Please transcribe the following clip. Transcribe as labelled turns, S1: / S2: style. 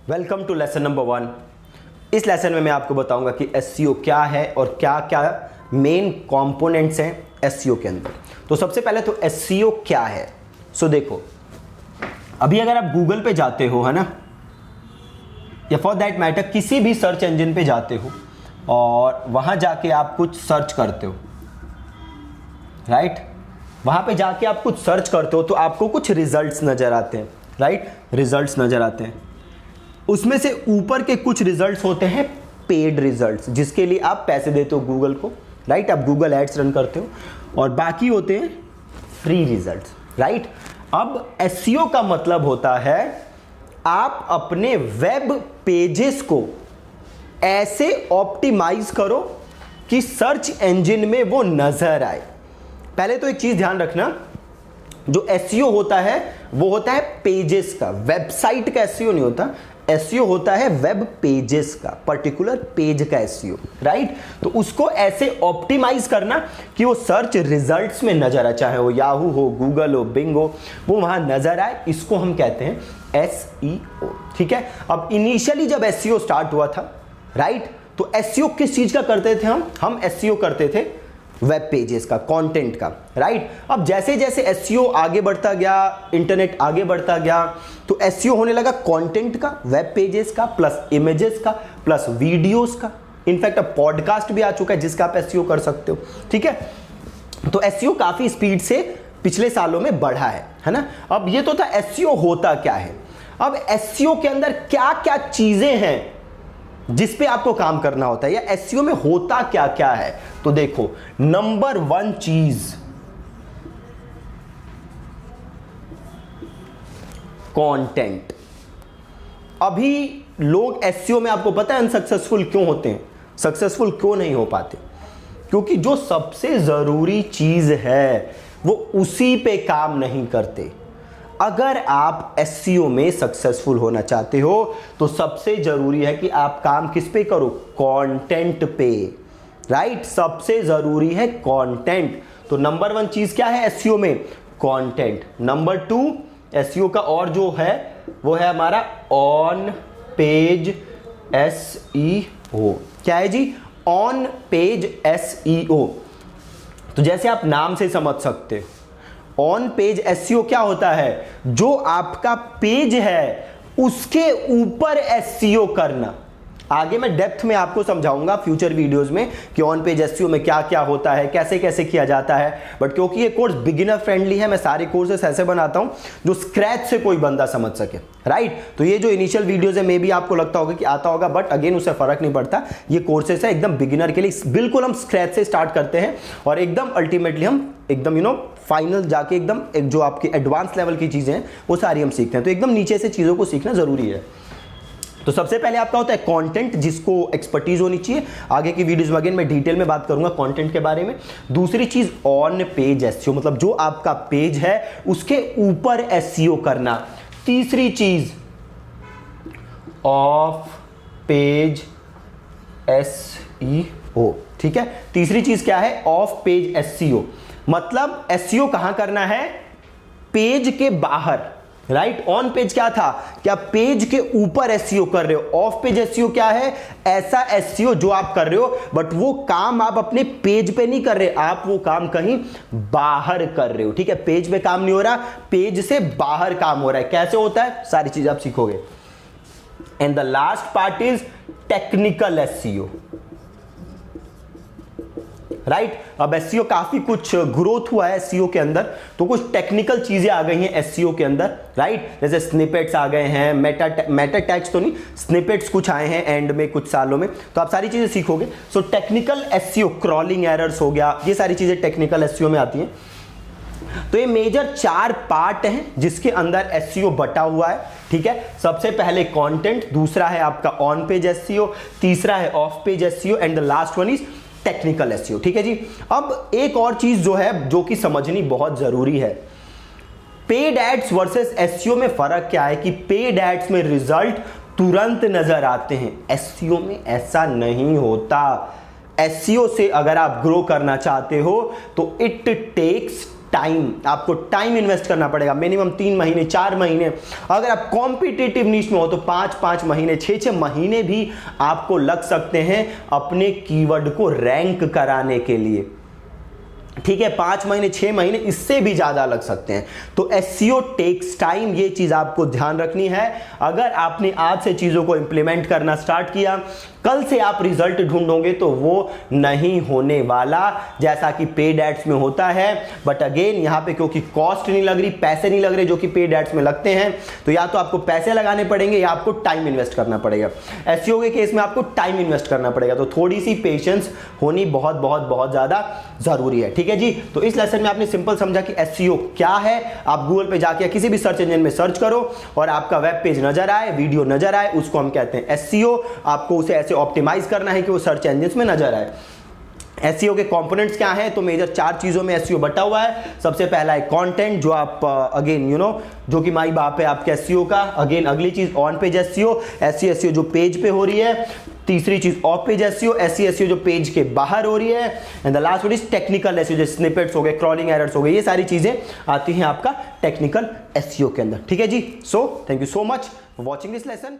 S1: Welcome to lesson number 1। इस lesson में मैं आपको बताऊंगा कि एसईओ क्या है और क्या क्या मेन कंपोनेंट्स हैं एसईओ के अंदर। तो सबसे पहले तो एसईओ क्या है। सो देखो, अभी अगर आप गूगल पे जाते हो, है ना, या फॉर दैट मैटर किसी भी सर्च इंजन पे जाते हो और वहां जाके आप कुछ सर्च करते हो, राइट, वहां पे जाके आप कुछ सर्च करते हो तो आपको कुछ रिजल्ट्स नजर आते हैं, राइट, रिजल्ट्स नजर आते हैं। उसमें से ऊपर के कुछ रिजल्ट्स होते हैं पेड रिजल्ट्स, जिसके लिए आप पैसे देते हो गूगल को, राइट, आप गूगल एड्स रन करते हो, और बाकी होते हैं फ्री रिजल्ट्स, राइट। अब एसईओ का मतलब होता है आप अपने वेब पेजेस को ऐसे ऑप्टिमाइज करो कि सर्च इंजन में वो नजर आए। पहले तो एक चीज ध्यान रखना, जो एसईओ होता है वो होता है पेजेस का, वेबसाइट का एसईओ नहीं होता। एसईओ होता है वेब पेजेस का, पर्टिकुलर पेज का एसईओ, राइट। तो उसको ऐसे ऑप्टिमाइज करना कि वो सर्च रिजल्ट्स में नजर आए, चाहे वो याहू हो, गूगल हो, बिंग हो, वो वहां नजर आए, इसको हम कहते हैं एसईओ, ठीक है। अब इनिशियली जब एसईओ स्टार्ट हुआ था, राइट, तो एसईओ किस चीज का करते थे हम एसईओ करते थे वेब पेजेस का, कंटेंट का, राइट। अब जैसे जैसे एसईओ आगे बढ़ता गया, इंटरनेट आगे बढ़ता गया, तो एसईओ होने लगा कंटेंट का, वेब पेजेस का, प्लस इमेजेस का, प्लस वीडियोस का। इनफैक्ट अब पॉडकास्ट भी आ चुका है जिसका आप एसईओ कर सकते हो, ठीक है। तो एसईओ काफी स्पीड से पिछले सालों में बढ़ा है ना। अब ये तो था एसईओ होता क्या है। अब एसईओ के अंदर क्या क्या चीजें हैं जिस पे आपको काम करना होता है, या एसईओ में होता क्या क्या है। तो देखो, नंबर 1 चीज कंटेंट। अभी लोग एसईओ में, आपको पता है, अनसक्सेसफुल क्यों होते हैं, सक्सेसफुल क्यों नहीं हो पाते? क्योंकि जो सबसे जरूरी चीज है वो उसी पे काम नहीं करते। अगर आप एसईओ में सक्सेसफुल होना चाहते हो तो सबसे जरूरी है कि आप काम किस पे करो, कंटेंट पे, राइट। सबसे जरूरी है कंटेंट। तो नंबर 1 चीज क्या है एसईओ में, कंटेंट। नंबर 2 एसईओ का और जो है वो है हमारा ऑन पेज एसईओ। क्या है जी? On page SEO. तो जैसे आप नाम से समझ सकते हो, ऑन पेज एसईओ क्या होता है, जो आपका पेज है उसके ऊपर एसईओ करना। आगे मैं डेप्थ में आपको समझाऊंगा फ्यूचर वीडियोस में कि ऑन पेज एसईओ में क्या क्या होता है, कैसे कैसे किया जाता है। बट क्योंकि ये कोर्स बिगिनर फ्रेंडली है, मैं सारे कोर्सेस ऐसे बनाता हूं जो स्क्रैच से कोई बंदा समझ सके, राइट। तो ये जो इनिशियल वीडियोस है मे भी आपको लगता होगा कि आता होगा, बट अगेन उससे फर्क नहीं पड़ता। ये कोर्सेस है एकदम बिगिनर के लिए, बिल्कुल हम स्क्रैच से स्टार्ट करते हैं और एकदम अल्टीमेटली हम एकदम फाइनल जाके एकदम एक जो आपकी एडवांस लेवल की चीजें हैं वो सारी हम सीखते हैं। तो एकदम नीचे से चीजों को सीखना जरूरी है। तो सबसे पहले आपका होता है कंटेंट, जिसको एक्सपर्टीज होनी चाहिए। आगे की वीडियोस में अगेन मैं डिटेल में बात करूंगा कंटेंट के बारे में। दूसरी चीज ऑन पेज एसईओ, मतलब जो आपका पेज है उसके ऊपर एसईओ करना। तीसरी चीज ऑफ पेज एसईओ, ठीक है। तीसरी चीज क्या है, ऑफ पेज एसईओ। मतलब एसईओ कहां करना है, पेज के बाहर, राइट। ऑन पेज क्या था, क्या पेज के ऊपर एसईओ कर रहे हो। ऑफ पेज एसईओ क्या है, ऐसा एसईओ जो आप कर रहे हो बट वो काम आप अपने पेज पे नहीं कर रहे, आप वो काम कहीं बाहर कर रहे हो, ठीक है। पेज पे काम नहीं हो रहा, पेज से बाहर काम हो रहा है। कैसे होता है, सारी चीज आप सीखोगे। And the last part is technical SEO, right. अब एसईओ काफी कुछ ग्रोथ हुआ है एसईओ के अंदर, तो कुछ टेक्निकल चीजें आ गई हैं एसईओ के अंदर, राइट। जैसे स्निपेट्स आ गए हैं, मेटा टैग्स तो नहीं, स्निपेट्स कुछ आए हैं एंड में कुछ सालों में, तो आप सारी चीजें सीखोगे। So technical SEO, crawling errors हो गया, ये सारी चीजें टेक्निकल एसईओ में आती हैं। तो ये मेजर 4 पार्ट हैं जिसके अंदर एसईओ बटा हुआ है, ठीक है। सबसे पहले कंटेंट, दूसरा है आपका ऑन पेज एसईओ, तीसरा है of page SEO, and the last one is technical SEO, ठीक है जी। अब एक और चीज जो है जो कि समझनी बहुत जरूरी है, पेड एड्स वर्सेस एसईओ में फर्क क्या है कि पेड एड्स में रिजल्ट तुरंत नजर आते हैं, एसईओ में ऐसा नहीं होता। एसईओ से अगर आप ग्रो करना चाहते हो तो इट टेक्स आपको टाइम इन्वेस्ट करना पड़ेगा, मिनिमम 3 महीने 4 महीने, अगर आप कॉम्पिटिटिव नीश में हो तो 5-5 महीने 6-6 महीने भी आपको लग सकते हैं अपने कीवर्ड को रैंक कराने के लिए, ठीक है। 5 महीने 6 महीने इससे भी ज्यादा लग सकते हैं। तो एसईओ टेक्स टाइम, ये चीज आपको ध्यान रखनी है। अगर आपने आज से चीजों को इंप्लीमेंट करना स्टार्ट किया, कल से आप रिजल्ट ढूंढोगे तो वो नहीं होने वाला जैसा कि पेड एड्स में होता है। बट अगेन यहां पे क्योंकि कॉस्ट नहीं लग रही, पैसे नहीं लग रहे जो कि पेड एड्स में लगते हैं, तो या तो आपको पैसे लगाने पड़ेंगे या आपको टाइम इन्वेस्ट करना पड़ेगा। एसईओ के केस में आपको टाइम इन्वेस्ट करना पड़ेगा, तो थोड़ी सी पेशेंस होनी बहुत बहुत बहुत ज्यादा जरूरी है, ठीक है जी। तो इस लेसन में आपने सिंपल समझा कि एसईओ क्या है। आप गूगल पे जाके किसी भी सर्च इंजन में सर्च करो और आपका वेब पेज नजर आए, वीडियो नजर आए, उसको हम कहते हैं एसईओ। आपको उसे ऐसे ऑप्टिमाइज करना है कि वो सर्च इंजन में नजर आए। एसईओ के कंपोनेंट्स क्या हैं? तो मेजर 4 चीजों में एसईओ बटा हुआ है। सबसे पहला है कंटेंट, जो आप अगेन जो कि माई बाप है आपके एसईओ का। अगेन अगली चीज ऑन पेज एसईओ, ऐसी एसईओ जो पेज पे हो रही है। तीसरी चीज ऑफ पेज एसईओ, ऐसी एसईओ जो पेज के बाहर हो रही है। And the last one is technical SEO, जो स्निपेट्स हो गए, क्रॉलिंग एरर्स हो गए, ये सारी चीजें आती हैं आपका टेक्निकल एसईओ के अंदर, ठीक है जी। So thank you so much for watching this lesson.